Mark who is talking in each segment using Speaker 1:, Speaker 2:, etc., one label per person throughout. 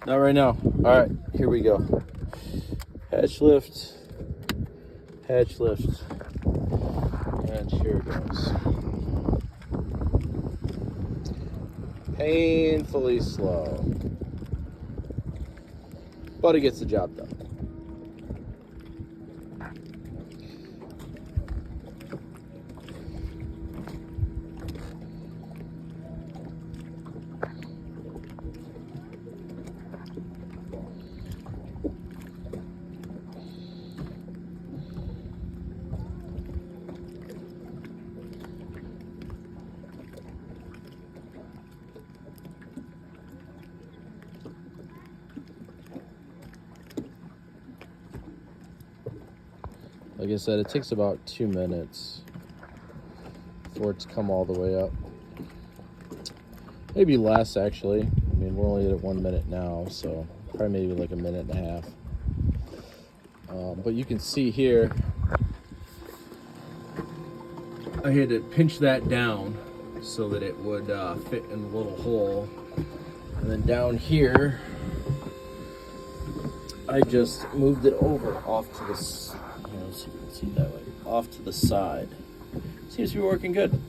Speaker 1: Not right now. All right, here we go. Hatch lift, and here it goes. Painfully slow, but it gets the job done. Like I said, it takes about 2 minutes for it to come all the way up. Maybe less, actually. I mean, we're only at 1 minute now, so probably maybe like a minute and a half. But you can see here, I had to pinch that down so that it would fit in the little hole. And then down here, I just moved it over off to the, so you can see that way, off to the side. Seems to be working good.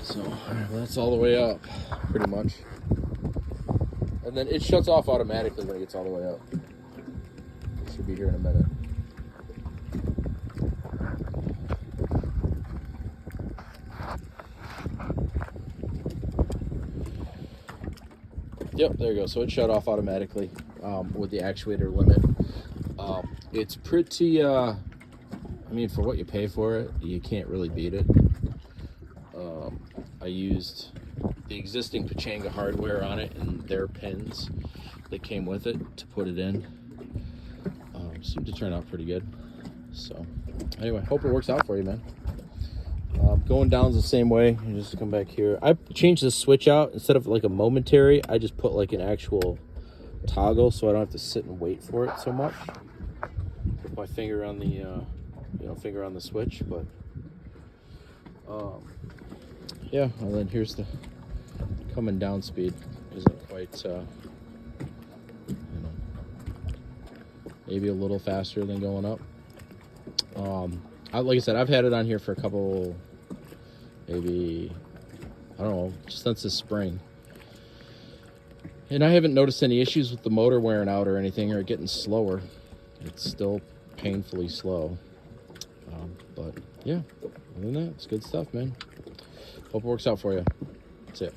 Speaker 1: So that's all the way up, pretty much. And then it shuts off automatically when it gets all the way up. It should be here in a minute. Yep, there you go. So it shut off automatically with the actuator limit. It's pretty, I mean, for what you pay for it, you can't really beat it. I used the existing Pachanga hardware on it and their pins that came with it to put it in. Seemed to turn out pretty good. So anyway, hope it works out for you, man. Going down's the same way. You just come back here. I changed the switch out. Instead of like a momentary, I just put like an actual toggle so I don't have to sit and wait for it so much. Put my finger on the finger on the switch. But yeah, and then here's the coming down speed. Isn't quite maybe a little faster than going up. Like I said, I've had it on here for a couple, maybe, I don't know, just since this spring. And I haven't noticed any issues with the motor wearing out or anything or getting slower. It's still painfully slow. But yeah, other than that, it's good stuff, man. Hope it works out for you. That's it.